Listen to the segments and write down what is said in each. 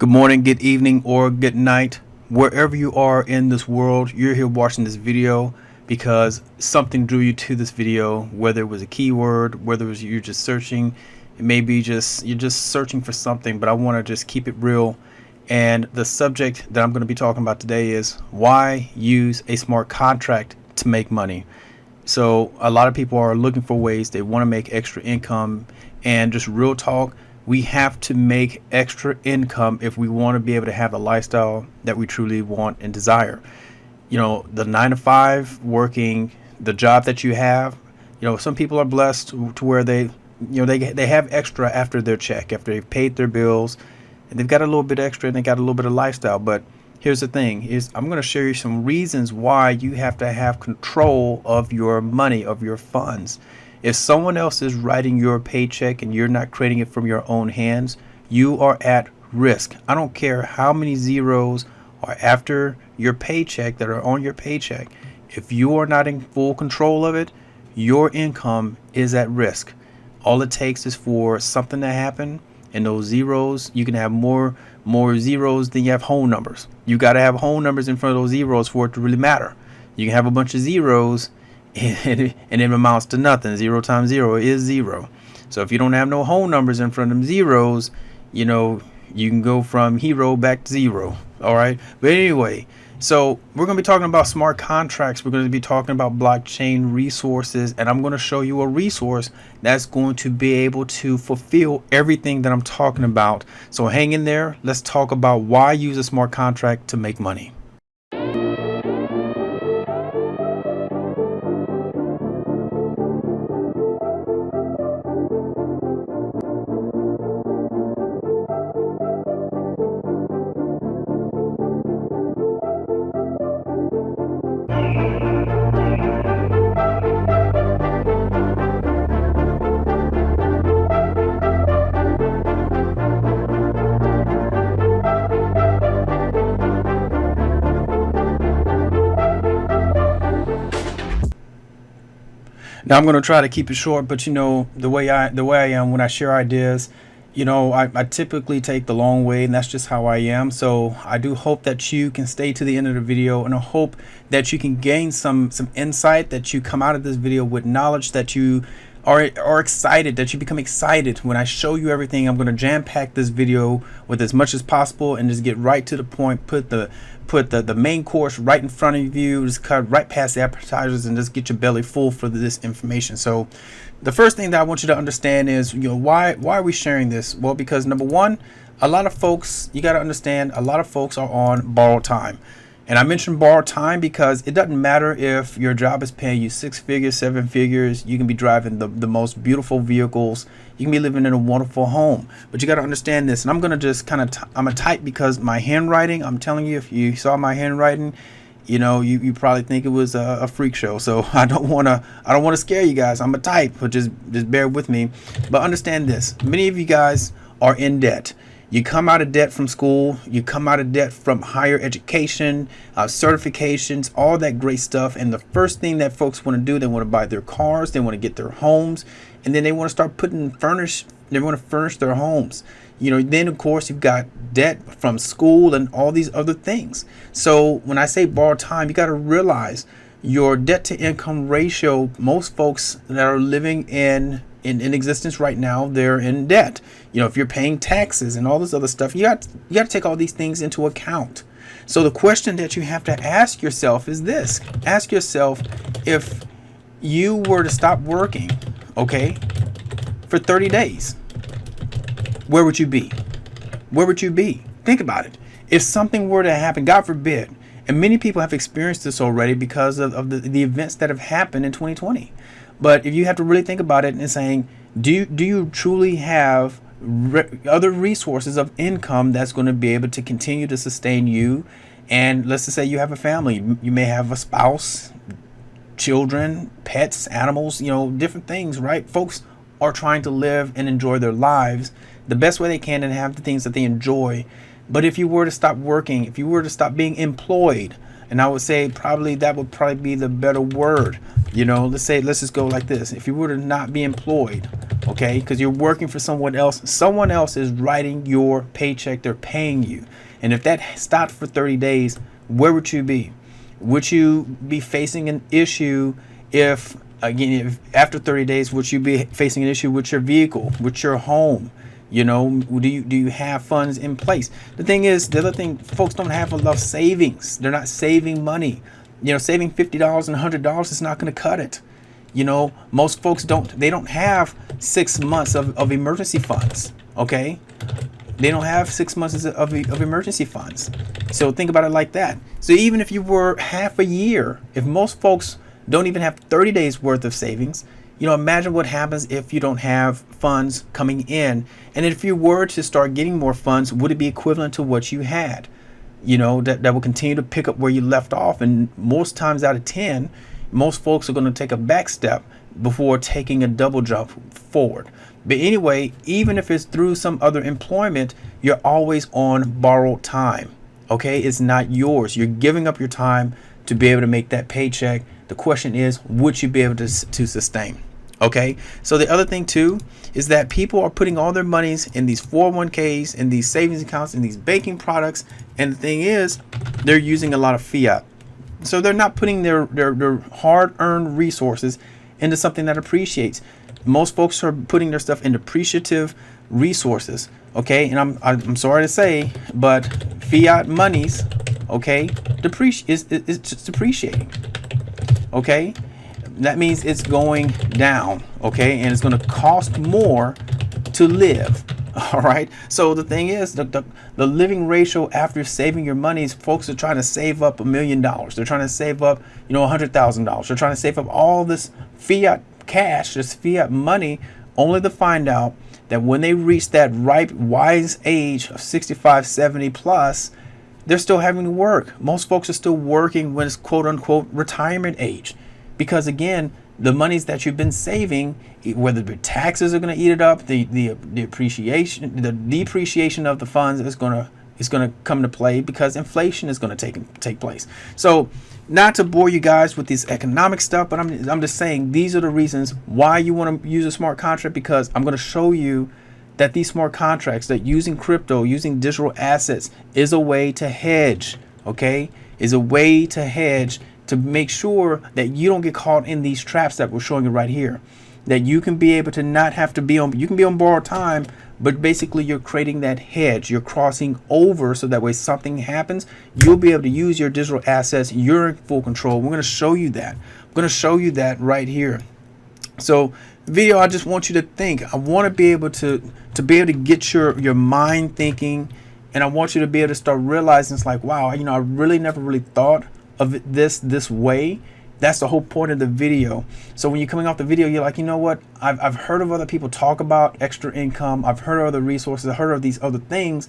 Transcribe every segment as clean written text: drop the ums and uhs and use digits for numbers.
Good morning, good evening, or good night. Wherever you are in this world, you're here watching this video because something drew you to this video, whether it was a keyword, whether it was you're just searching, it may be you're just searching for something, but I want to just keep it real. And the subject that I'm going to be talking about today is why use a smart contract to make money. So a lot of people are looking for ways they want to make extra income, and just real talk, we have to make extra income if we want to be able to have the lifestyle that we truly want and desire. You know, the 9 to 5 working, the job that you have, you know, some people are blessed to where they have extra after their check, after they've paid their bills, and they've got a little bit extra and they got a little bit of lifestyle. But here's the thing is I'm going to show you some reasons why you have to have control of your money, of your funds. If someone else is writing your paycheck and you're not creating it from your own hands, you are at risk. I don't care how many zeros are after your paycheck that are on your paycheck. If you are not in full control of it, your income is at risk. All it takes is for something to happen, and those zeros, you can have more zeros than you have whole numbers. You got to have whole numbers in front of those zeros for it to really matter. You can have a bunch of zeros and it amounts to nothing. 0 times 0 is 0. So if you don't have no whole numbers in front of them zeros, you know, you can go from hero back to zero. All right. But anyway, so we're going to be talking about smart contracts. We're going to be talking about blockchain resources, and I'm going to show you a resource that's going to be able to fulfill everything that I'm talking about. So hang in there. Let's talk about why use a smart contract to make money. Now I'm going to try to keep it short, but you know, the way I am when I share ideas, you know, I typically take the long way, and that's just how I am. So I do hope that you can stay to the end of the video, and I hope that you can gain some insight, that you come out of this video with knowledge, that you are excited, that you become excited when I show you everything. I'm going to jam pack this video with as much as possible and just get right to the point, put the main course right in front of you, just cut right past the appetizers and just get your belly full for this information. So the first thing that I want you to understand is, you know, why are we sharing this? Well, because number one, a lot of folks, you got to understand, a lot of folks are on borrowed time. And I mentioned borrowed time because it doesn't matter if your job is paying you 6 figures, 7 figures. You can be driving the most beautiful vehicles. You can be living in a wonderful home. But you got to understand this. And I'm going to just kind of, I'm a type because my handwriting, I'm telling you, if you saw my handwriting, you know, you probably think it was a freak show. So I don't want to scare you guys. I'm a type, but just bear with me. But understand this. Many of you guys are in debt. You come out of debt from school, you come out of debt from higher education, certifications, all that great stuff. And the first thing that folks want to do, they want to buy their cars, they want to get their homes, and then they want to start they want to furnish their homes. You know, then of course you've got debt from school and all these other things. So when I say borrowed time, you got to realize your debt to income ratio, most folks that are living in existence right now, they're in debt. You know, if you're paying taxes and all this other stuff, you got to take all these things into account. So the question that you have to ask yourself is this. Ask yourself, if you were to stop working, okay, for 30 days, where would you be? Where would you be? Think about it. If something were to happen, God forbid, and many people have experienced this already because of the events that have happened in 2020. But if you have to really think about it and saying, do you truly have other resources of income that's going to be able to continue to sustain you? And let's just say you have a family. You may have a spouse, children, pets, animals, you know, different things, right? Folks are trying to live and enjoy their lives the best way they can and have the things that they enjoy. But if you were to stop working, if you were to stop being employed, And I would say probably that would probably be the better word. You know, let's just go like this. If you were to not be employed, okay, because you're working for someone else is writing your paycheck, they're paying you. And if that stopped for 30 days, where would you be? Would you be facing an issue if after 30 days, would you be facing an issue with your vehicle, with your home? You know, do you have funds in place? The thing is, the other thing, folks don't have enough savings. They're not saving money. You know, saving $50 and $100 is not going to cut it. You know, most folks don't have 6 months of emergency funds. Okay, they don't have 6 months of emergency funds. So think about it like that. So even if you were half a year, if most folks don't even have 30 days worth of savings, you know, imagine what happens if you don't have funds coming in. And if you were to start getting more funds, would it be equivalent to what you had? You know, that will continue to pick up where you left off. And most times out of 10, most folks are going to take a back step before taking a double jump forward. But anyway, even if it's through some other employment, you're always on borrowed time. Okay, it's not yours. You're giving up your time to be able to make that paycheck. The question is, would you be able to sustain? Okay, so the other thing too is that people are putting all their monies in these 401ks, in these savings accounts, in these banking products. And the thing is, they're using a lot of fiat. So they're not putting their hard-earned resources into something that appreciates. Most folks are putting their stuff in depreciative resources. Okay, and I'm sorry to say, but fiat monies, okay, is just depreciating. Okay, that means it's going down. Okay, and it's going to cost more to live. All right. So the thing is, the living ratio after saving your money is folks are trying to save up $1 million. They're trying to save up, $100,000. They're trying to save up all this fiat cash, this fiat money, only to find out that when they reach that ripe, wise age of 65, 70 plus, they're still having to work. Most folks are still working when it's quote unquote retirement age, because again, the monies that you've been saving, whether the taxes are going to eat it up, the depreciation of the funds is going to come into play because inflation is going to take place. So, not to bore you guys with this economic stuff, but I'm just saying these are the reasons why you want to use a smart contract, because I'm going to show you that these smart contracts, that using crypto, using digital assets is a way to hedge. Okay, is a way to hedge, to make sure that you don't get caught in these traps that we're showing you right here. That you can be able to not have to be on, you can be on borrowed time, but basically you're creating that hedge. You're crossing over so that way something happens, you'll be able to use your digital assets. You're in full control. We're going to show you that. I'm going to show you that right here. So video, I just want you to think. I want to be able to be able to get your mind thinking, and I want you to be able to start realizing it's like, wow, I really never really thought of it this way. That's the whole point of the video. So when you're coming off the video, you're like, you know what? I've heard of other people talk about extra income. I've heard of other resources. I've heard of these other things,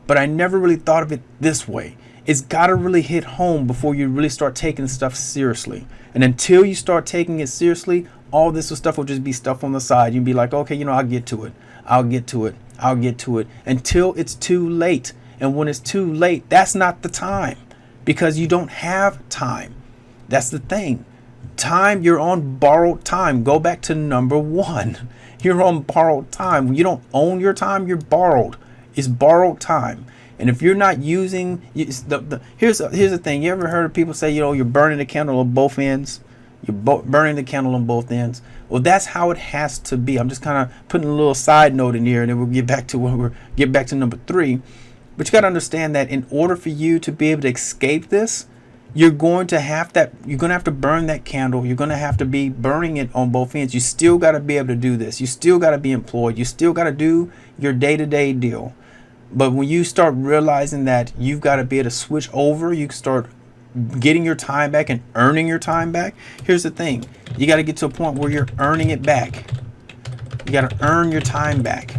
but I never really thought of it this way. It's got to really hit home before you really start taking stuff seriously. And until you start taking it seriously, all this stuff will just be stuff on the side. You'll be like, okay, I'll get to it. I'll get to it until it's too late. And when it's too late, that's not the time, because you don't have time. That's the thing. Time, you're on borrowed time. Go back to number one. You're on borrowed time. You don't own your time, you're borrowed. It's borrowed time. And if you're not using, here's the thing. You ever heard of people say, you're burning the candle on both ends? You're burning the candle on both ends. Well, that's how it has to be. I'm just kind of putting a little side note in here, and then we'll get back to number 3. But you got to understand that in order for you to be able to escape this, you're going to have to burn that candle. You're going to have to be burning it on both ends. You still got to be able to do this. You still got to be employed. You still got to do your day-to-day deal. But when you start realizing that you've got to be able to switch over, you can start getting your time back and earning your time back. Here's the thing. You got to get to a point where you're earning it back. You got to earn your time back.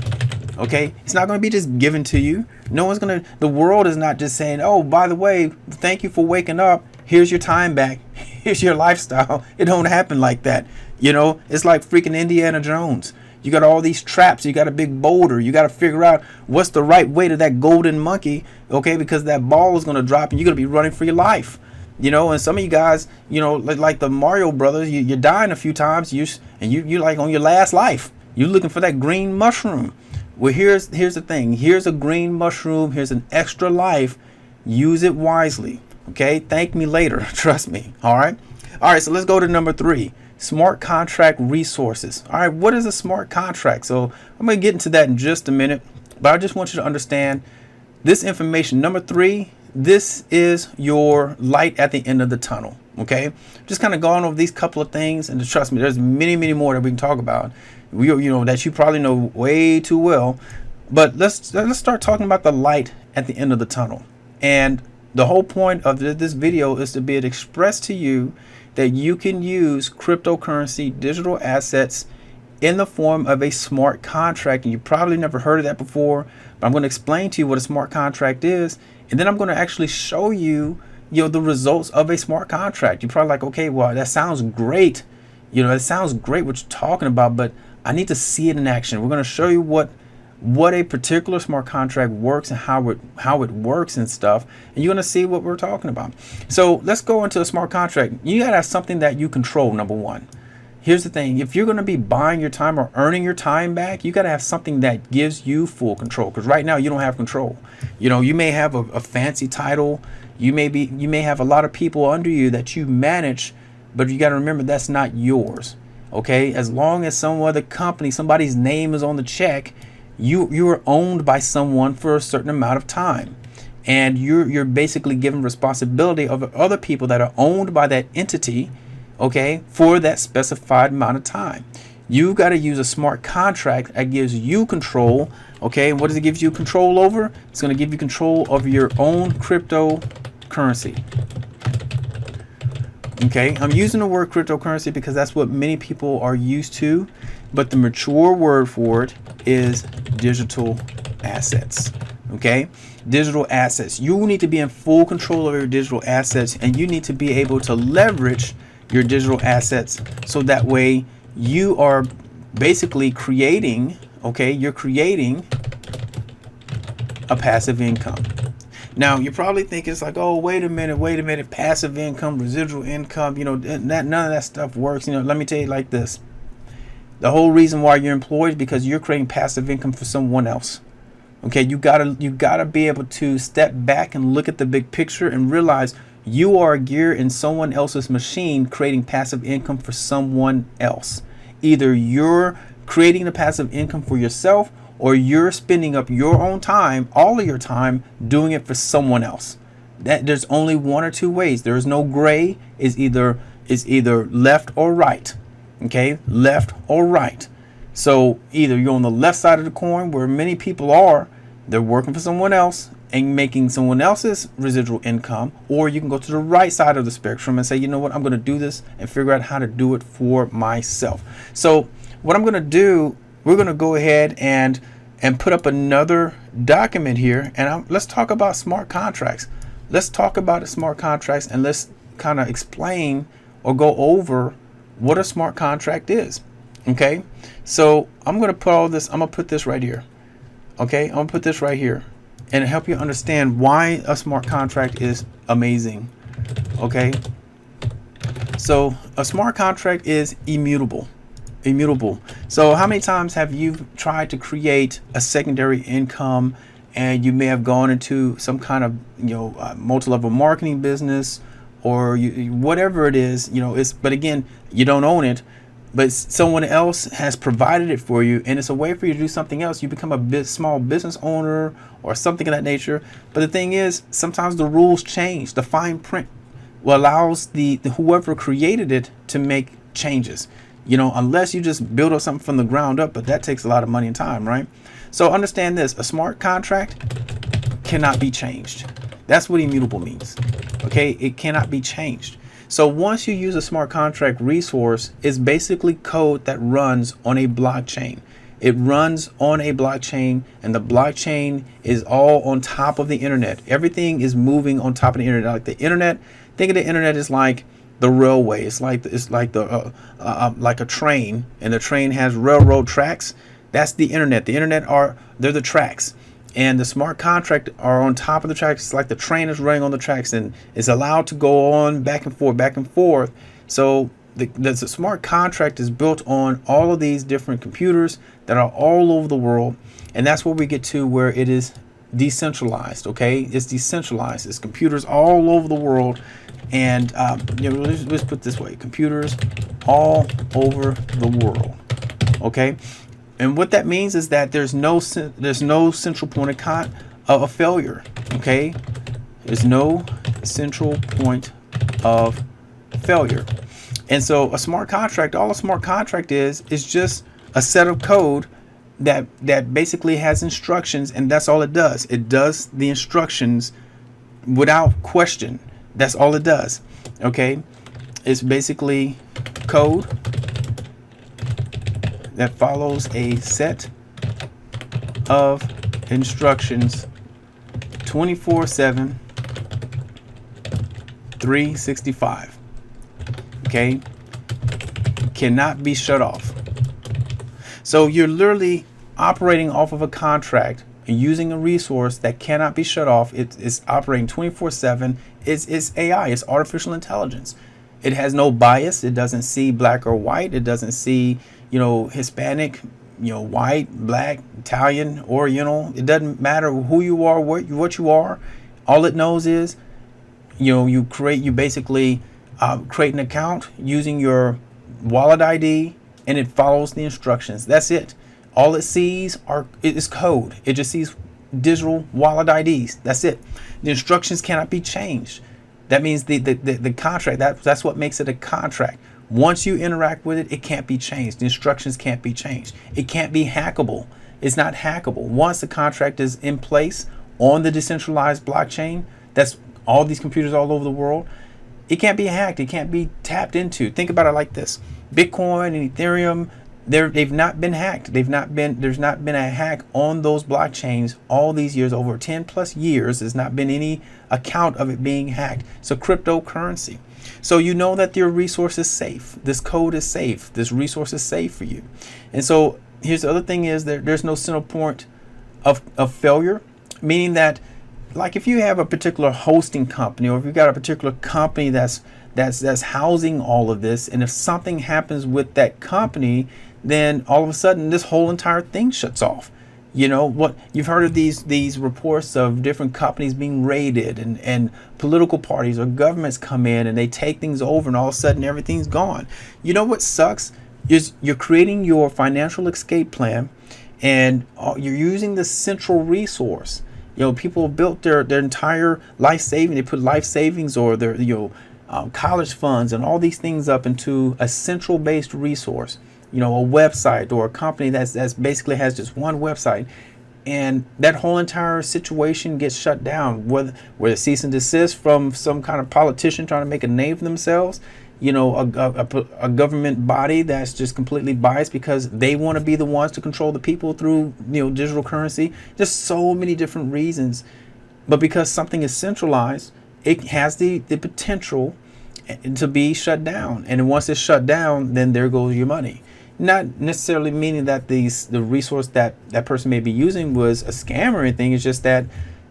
Okay? It's not going to be just given to you. The world is not just saying, oh, by the way, thank you for waking up. Here's your time back. Here's your lifestyle. It don't happen like that. It's like freaking Indiana Jones. You got all these traps. You got a big boulder. You got to figure out what's the right way to that golden monkey. Okay? Because that ball is going to drop and you're going to be running for your life. You know, and some of you guys, you know, like the Mario brothers, you're dying a few times, you're like on your last life. You're looking for that green mushroom. Well, here's the thing. Here's a green mushroom. Here's an extra life. Use it wisely. Okay. Thank me later. Trust me. All right. All right. So let's go to number 3. Smart contract resources. All right. What is a smart contract? So I'm going to get into that in just a minute, but I just want you to understand this information. Number 3, this is your light at the end of the tunnel. Okay. Just kind of going over these couple of things, and trust me, there's many more that we can talk about. That you probably know way too well, but let's start talking about the light at the end of the tunnel. And the whole point of this video is to be able to express to you that you can use cryptocurrency, digital assets, in the form of a smart contract. And you probably never heard of that before, but I'm going to explain to you what a smart contract is, and then I'm going to actually show you, the results of a smart contract. You're probably like, okay, well, that sounds great. It sounds great what you're talking about, but I need to see it in action. We're going to show you what a particular smart contract works and how it works and stuff. And you're going to see what we're talking about. So let's go into a smart contract. You got to have something that you control, number 1. Here's the thing. If you're going to be buying your time or earning your time back, you got to have something that gives you full control. Because right now you don't have control. You may have a fancy title. You may have a lot of people under you that you manage, but you got to remember that's not yours. Okay, as long as some other company, somebody's name is on the check, you are owned by someone for a certain amount of time, and you're basically given responsibility of other people that are owned by that entity, okay, for that specified amount of time. You got to use a smart contract that gives you control. Okay, and what does it give you control over? It's going to give you control over your own cryptocurrency. Okay, I'm using the word cryptocurrency because that's what many people are used to, but the mature word for it is digital assets. Okay, digital assets. You need to be in full control of your digital assets, and you need to be able to leverage your digital assets so that way you are basically creating, you're creating a passive income. Now, you probably think it's like, oh, wait a minute, passive income, residual income, none of that stuff works. Let me tell you like this. The whole reason why you're employed is because you're creating passive income for someone else. Okay, you gotta be able to step back and look at the big picture and realize you are a gear in someone else's machine creating passive income for someone else. Either you're creating the passive income for yourself, or you're spending up your own time, all of your time, doing it for someone else. That there's only one or two ways. There is no gray. Is either left or right. Okay, left or right. So either you're on the left side of the coin, where many people are, they're working for someone else and making someone else's residual income, or you can go to the right side of the spectrum and say, you know what, I'm going to do this and figure out how to do it for myself. So what I'm going to do, we're going to go ahead and put up another document here, and let's talk about smart contracts. Let's talk about smart contracts, and let's kind of explain or go over what a smart contract is. Okay, so I'm going to put all this. I'm going to put this right here. Okay, I'm going to put this right here and help you understand why a smart contract is amazing. Okay, so a smart contract is immutable. So how many times have you tried to create a secondary income, and you may have gone into some kind of multi-level marketing business, or whatever it is, but again, you don't own it, but someone else has provided it for you, and it's a way for you to do something else. You become a small business owner or something of that nature. But the thing is, sometimes the rules change. The fine print allows the whoever created it to make changes. Unless you just build up something from the ground up, but that takes a lot of money and time, right? So understand this: a smart contract cannot be changed. That's what immutable means. Okay, it cannot be changed. So once you use a smart contract resource, it's basically code that runs on a blockchain. It runs on a blockchain, and the blockchain is all on top of the internet. Everything is moving on top of the internet. Like the internet, think of the internet as like the railway. It's like a train, and the train has railroad tracks. That's the internet. The internet they're the tracks. and the smart contract are on top of the tracks. It's like the train is running on the tracks and is allowed to go on back and forth, back and forth. So the smart contract is built on all of these different computers that are all over the world, and that's where we get to where it is decentralized. Okay, it's decentralized. It's computers all over the world, and let's put it this way: computers all over the world. Okay, and what that means is that there's no central point of failure. Okay, there's no central point of failure. And so a smart contract, all a smart contract is just a set of code that basically has instructions, and that's all it does. It does the instructions without question. That's all it does. Okay, it's basically code that follows a set of instructions 24/7, 365. Okay, cannot be shut off. So you're literally operating off of a contract and using a resource that cannot be shut off. It's operating 24/7. It's AI. It's artificial intelligence. It has no bias. It doesn't see black or white. It doesn't see, Hispanic, white, black, Italian, Oriental. It doesn't matter who you are, what you are. All it knows is, you basically create an account using your wallet ID, and it follows the instructions. That's it. All it sees is code. It just sees digital wallet IDs. That's it. The instructions cannot be changed. That means the contract, that's what makes it a contract. Once you interact with it, it can't be changed. The instructions can't be changed. It can't be hackable. It's not hackable. Once the contract is in place on the decentralized blockchain, that's all these computers all over the world, it can't be hacked. It can't be tapped into. Think about it like this. Bitcoin and Ethereum, they've not been hacked. There's not been a hack on those blockchains all these years. Over 10 plus years, there's not been any account of it being hacked. It's a cryptocurrency. So you know that your resource is safe. This code is safe. This resource is safe for you. And so here's the other thing is that there's no central point of failure, meaning that, like, if you have a particular hosting company, or if you've got a particular company that's housing all of this, and if something happens with that company, then all of a sudden this whole entire thing shuts off. What you've heard of these reports of different companies being raided, and political parties or governments come in and they take things over, and all of a sudden everything's gone. What sucks is you're creating your financial escape plan, and you're using the central resource. People built their entire life saving. They put life savings or their college funds and all these things up into a central based resource. A website or a company that's basically has just one website, and that whole entire situation gets shut down. Whether cease and desist from some kind of politician trying to make a name for themselves. A government body that's just completely biased because they want to be the ones to control the people through digital currency. Just so many different reasons, but because something is centralized, it has the potential to be shut down. And once it's shut down, then there goes your money. Not necessarily meaning that the resource that person may be using was a scam or anything. It's just that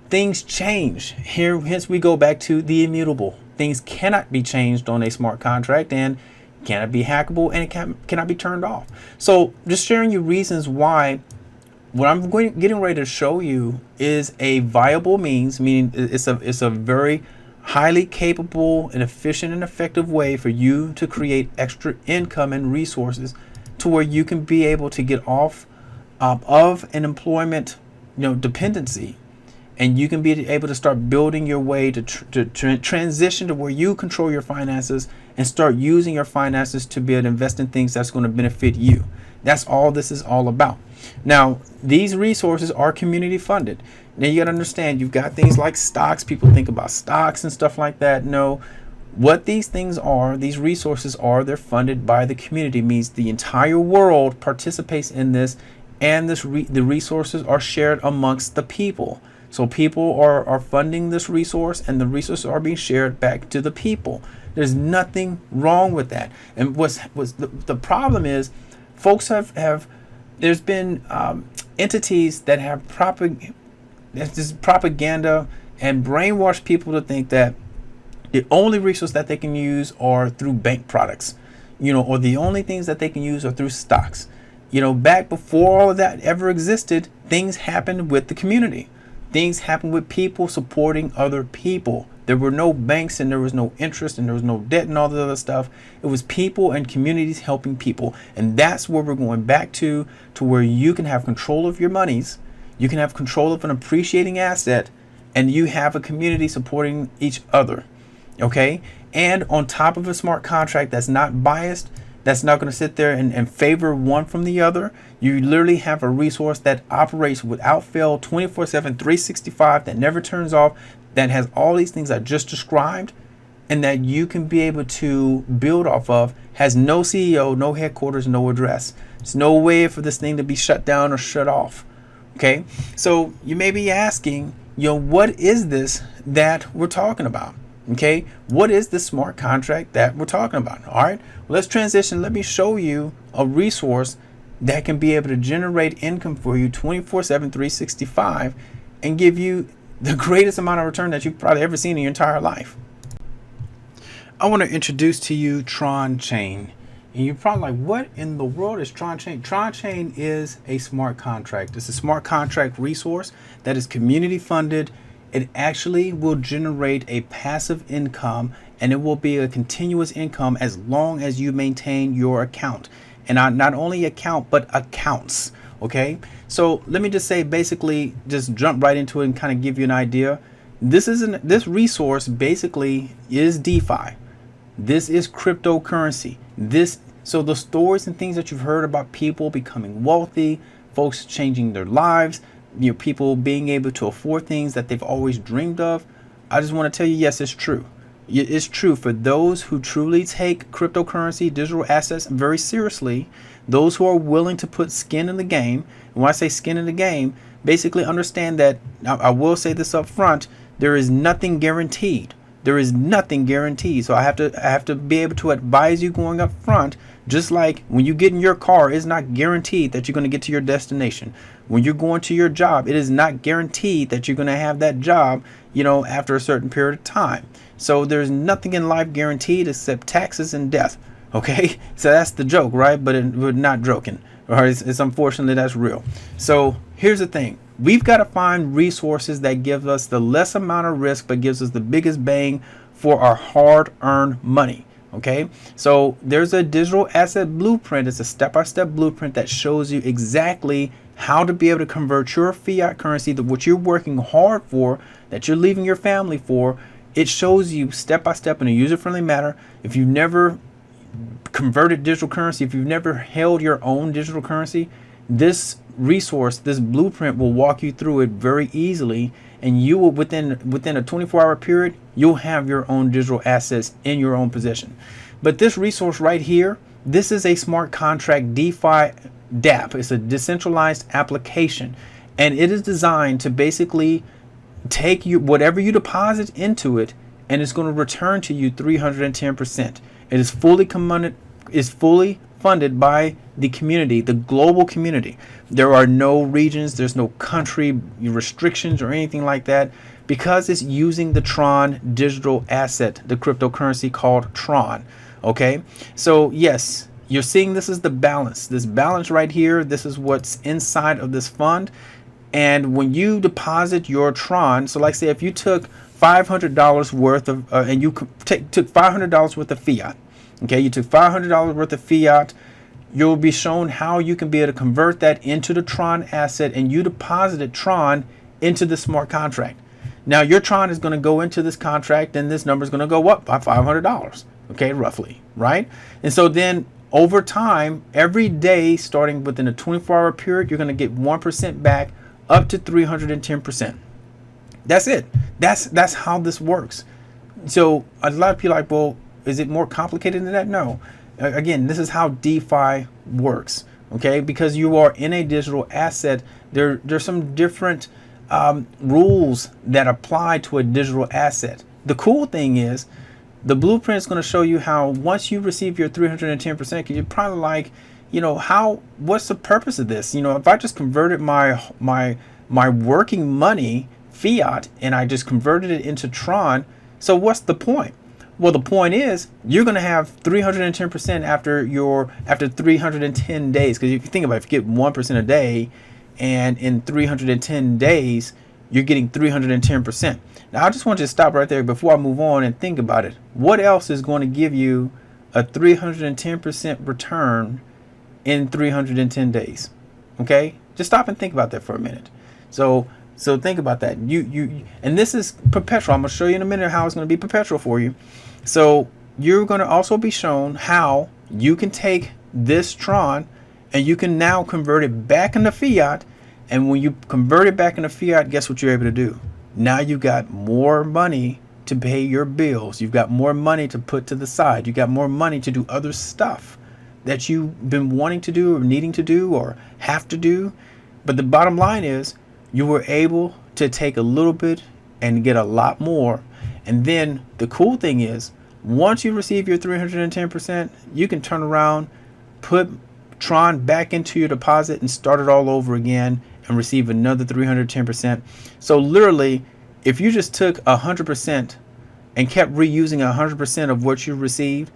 things change. Hence we go back to the immutable. Things cannot be changed on a smart contract, and cannot be hackable, and it cannot be turned off. So just sharing you reasons why what I'm getting ready to show you is a viable means, meaning it's a very highly capable and efficient and effective way for you to create extra income and resources to where you can be able to get off of an employment dependency. And you can be able to start building your way to transition to where you control your finances and start using your finances to be able to invest in things that's going to benefit you. That's all this is all about. Now, these resources are community funded. Now, you got to understand, you've got things like stocks. People think about stocks and stuff like that. No, what these things are, these resources are, they're funded by the community. Means the entire world participates in this, and the resources are shared amongst the people. So people are funding this resource, and the resources are being shared back to the people. There's nothing wrong with that. And the problem is, folks have there's been entities that have That's just propaganda and brainwash people to think that the only resource that they can use are through bank products, or the only things that they can use are through stocks. Back before all of that ever existed, things happened with the community. Things happened with people supporting other people. There were no banks and there was no interest and there was no debt and all the other stuff. It was people and communities helping people. And that's where we're going back to where you can have control of your monies. You can have control of an appreciating asset, and you have a community supporting each other. Okay. And on top of a smart contract that's not biased, that's not going to sit there and favor one from the other. You literally have a resource that operates without fail 24/7, 365, that never turns off, that has all these things I just described, and that you can be able to build off of, has no CEO, no headquarters, no address. There's no way for this thing to be shut down or shut off. Okay, so you may be asking, what is this that we're talking about? Okay, what is the smart contract that we're talking about? All right, well, let's transition. Let me show you a resource that can be able to generate income for you 24/7, 365, and give you the greatest amount of return that you've probably ever seen in your entire life. I want to introduce to you Tron Chain. And you're probably like, what in the world is Tron Chain? Tron Chain is a smart contract. It's a smart contract resource that is community funded. It actually will generate a passive income, and it will be a continuous income as long as you maintain your account. And not only account, but accounts. Okay, so let me just say, basically, just jump right into it and kind of give you an idea. This resource basically is DeFi. This is cryptocurrency. So the stories and things that you've heard about people becoming wealthy, folks changing their lives, people being able to afford things that they've always dreamed of, I just want to tell you, yes, it's true. It's true for those who truly take cryptocurrency, digital assets very seriously, those who are willing to put skin in the game. And when I say skin in the game, basically understand that, I will say this up front, there is nothing guaranteed. There is nothing guaranteed. So I have to be able to advise you going up front. Just like when you get in your car, it's not guaranteed that you're going to get to your destination. When you're going to your job, it is not guaranteed that you're going to have that job, after a certain period of time. So there's nothing in life guaranteed except taxes and death. Okay, so that's the joke, right? But we're not joking. All right, it's unfortunately that's real. So here's the thing. We've got to find resources that give us the less amount of risk, but gives us the biggest bang for our hard-earned money. Okay, so there's a digital asset blueprint. It's a step-by-step blueprint that shows you exactly how to be able to convert your fiat currency, what you're working hard for, that you're leaving your family for. It shows you step-by-step in a user-friendly manner. If you've never converted digital currency, if you've never held your own digital currency, this resource, this blueprint will walk you through it very easily, and you will within a 24-hour period, you'll have your own digital assets in your own possession. But this resource right here, this is a smart contract DeFi D.A.W.B. It's a decentralized application, and it is designed to basically take you whatever you deposit into it, and it's going to return to you 310%. It is fully funded by the community, the global community. There are no regions, there's no country restrictions or anything like that, because it's using the Tron digital asset, the cryptocurrency called Tron. Okay, so yes, you're seeing this is the balance. This balance right here, this is what's inside of this fund. And when you deposit your Tron, so like say if you took $500 worth of, and you took $500 worth of fiat, okay, you took $500 worth of fiat, you'll be shown how you can be able to convert that into the Tron asset, and you deposited Tron into the smart contract. Now your Tron is going to go into this contract, and this number is going to go up by $500, okay, roughly, right? And so then over time, every day, starting within a 24-hour period, you're going to get 1% back, up to 310%. That's it. That's how this works. So a lot of people are like, well, is it more complicated than that? No. Again, this is how DeFi works. Okay, because you are in a digital asset, there's some different rules that apply to a digital asset. The cool thing is, the blueprint is going to show you how once you receive your 310%, you're probably like, what's the purpose of this? If I just converted my my working money, fiat, and I just converted it into Tron. So what's the point? Well, the point is you're going to have 310% after 310 days. Because if you think about it, if you get 1% a day, and in 310 days, you're getting 310%. Now, I just want you to stop right there before I move on and think about it. What else is going to give you a 310% return in 310 days? Okay, just stop and think about that for a minute. So think about that. And this is perpetual. I'm going to show you in a minute how it's going to be perpetual for you. So you're going to also be shown how you can take this Tron and you can now convert it back into fiat. And when you convert it back into fiat, guess what you're able to do? Now you got more money to pay your bills. You've got more money to put to the side. You got more money to do other stuff that you've been wanting to do or needing to do or have to do. But the bottom line is you were able to take a little bit and get a lot more. And then the cool thing is once you receive your 310%, you can turn around, put Tron back into your deposit and start it all over again and receive another 310%. So literally, if you just took 100% and kept reusing 100% of what you received,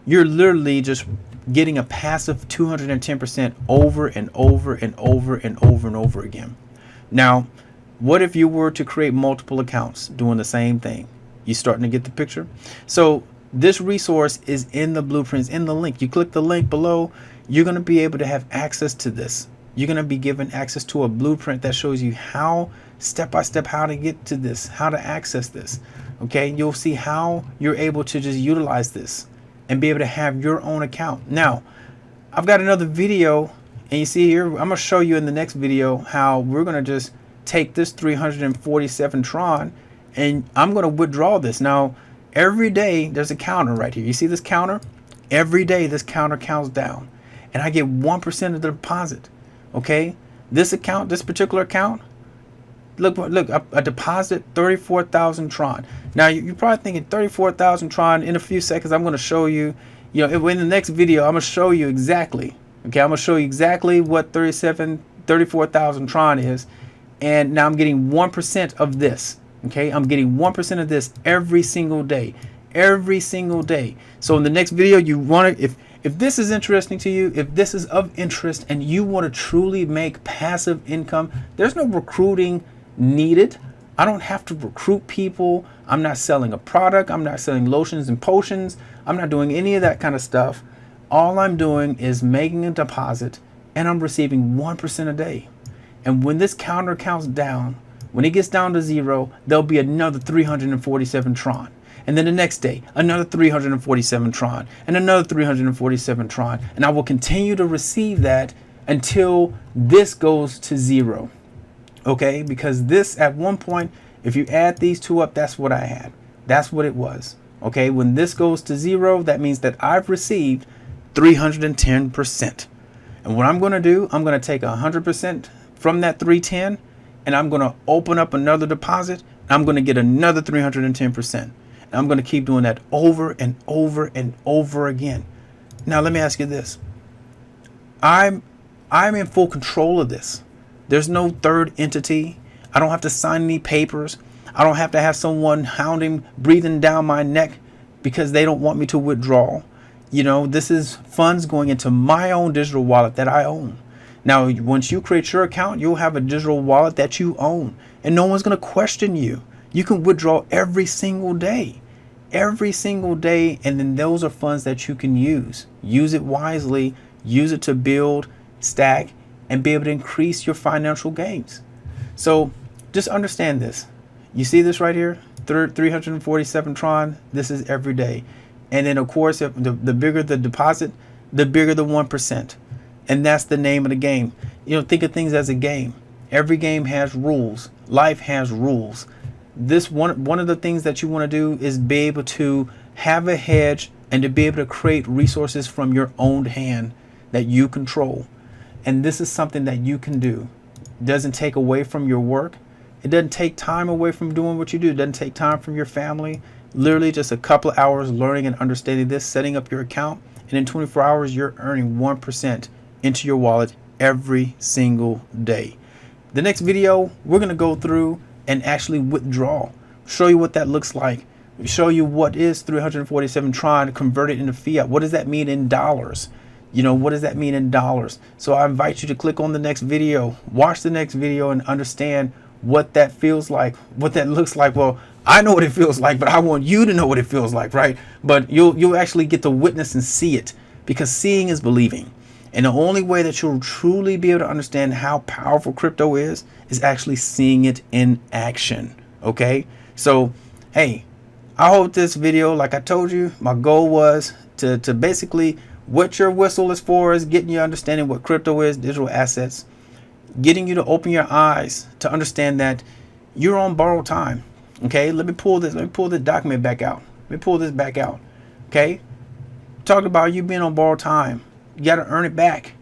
you're literally just getting a passive 210% over and over and over and over and over again. Now, what if you were to create multiple accounts doing the same thing? You starting to get the picture? So this resource is in the blueprints, in the link. You click the link below, you're going to be able to have access to this. You're going to be given access to a blueprint that shows you how, step by step, how to get to this, how to access this. Okay, you'll see how you're able to just utilize this and be able to have your own account. Now, I've got another video, and you see here, I'm going to show you in the next video how we're going to just take this 347 Tron and I'm going to withdraw this. Now, every day there's a counter right here. You see this counter? Every day this counter counts down and I get 1% of the deposit. Okay, this account, this particular account, look, a deposit 34,000 Tron. Now you're probably thinking 34,000 Tron. In a few seconds I'm going to show you, in the next video I'm going to show you exactly. Okay, I'm going to show you exactly what 34,000 Tron is, and now I'm getting 1% of this. Okay, I'm getting 1% of this every single day, So in the next video, you want to, if this is interesting to you, if this is of interest and you want to truly make passive income, there's no recruiting needed. I don't have to recruit people. I'm not selling a product. I'm not selling lotions and potions. I'm not doing any of that kind of stuff. All I'm doing is making a deposit and I'm receiving 1% a day. And when this counter counts down, when it gets down to zero, there'll be another 347 Tron. And then the next day, another 347 Tron and another 347 Tron. And I will continue to receive that until this goes to zero. Okay, because this at one point, if you add these two up, that's what I had. That's what it was. Okay, when this goes to zero, that means that I've received 310%. And what I'm going to do, I'm going to take 100% from that 310 and I'm going to open up another deposit. I'm going to get another 310%. And I'm going to keep doing that over and over and over again. Now, let me ask you this. I'm in full control of this. There's no third entity. I don't have to sign any papers. I don't have to have someone hounding, breathing down my neck because they don't want me to withdraw. This is funds going into my own digital wallet that I own. Now, once you create your account, you'll have a digital wallet that you own and no one's going to question you. You can withdraw every single day. And then those are funds that you can use. Use it wisely. Use it to build, stack, and be able to increase your financial gains. So just understand this. You see this right here, 347 Tron. This is every day. And then, of course, if the bigger the deposit, the bigger the 1%. And that's the name of the game. Think of things as a game. Every game has rules. Life has rules. This one of the things that you want to do is be able to have a hedge and to be able to create resources from your own hand that you control. And this is something that you can do. It doesn't take away from your work. It doesn't take time away from doing what you do. It doesn't take time from your family. Literally just a couple of hours learning and understanding this, setting up your account, and in 24 hours you're earning 1% into your wallet every single day. The next video, we're going to go through and actually withdraw, show you what that looks like, show you what is 347 Tron, convert it into fiat. What does that mean in dollars? You know, what does that mean in dollars? So I invite you to click on the next video, watch the next video, and understand what that feels like, what that looks like. Well, I know what it feels like, but I want you to know what it feels like, right? But you'll actually get to witness and see it, because seeing is believing. And the only way that you'll truly be able to understand how powerful crypto is actually seeing it in action. Okay? So, hey, I hope this video, like I told you, my goal was to basically what your whistle is for is getting you understanding what crypto is, digital assets, getting you to open your eyes to understand that you're on borrowed time. Okay, let me pull this document back out. Let me pull this back out. Okay, talking about you being on borrowed time. You got to earn it back.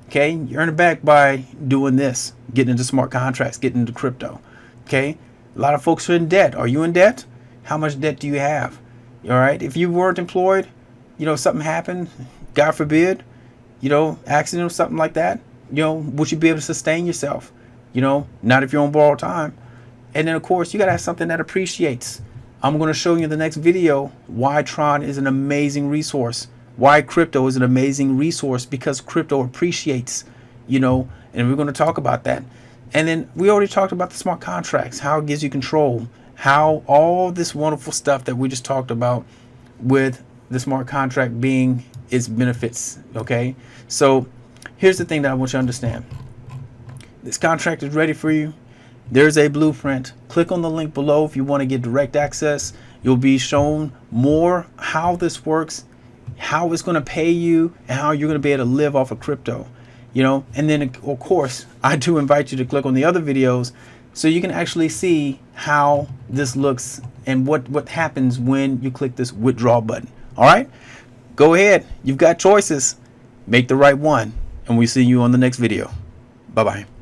Okay, you earn it back by doing this, getting into smart contracts, getting into crypto. Okay, a lot of folks are in debt. Are you in debt? How much debt do you have? All right, if you weren't employed, you know, something happened, God forbid, you know, accident or something like that, you know, would you be able to sustain yourself? You know, not if you're on borrowed time. And then, of course, you got to have something that appreciates. I'm going to show you in the next video why Tron is an amazing resource, why crypto is an amazing resource, because crypto appreciates, you know, and we're going to talk about that. And then we already talked about the smart contracts, how it gives you control, how all this wonderful stuff that we just talked about with the smart contract being its benefits. Okay, so here's the thing that I want you to understand. This contract is ready for you. There's a blueprint. Click on the link below if you want to get direct access. You'll be shown more how this works, how it's going to pay you, and how you're going to be able to live off of crypto. You know, and then of course I do invite you to click on the other videos so you can actually see how this looks and what happens when you click this withdraw button. All right, go ahead. You've got choices. Make the right one, and we'll see you on the next video. Bye-bye.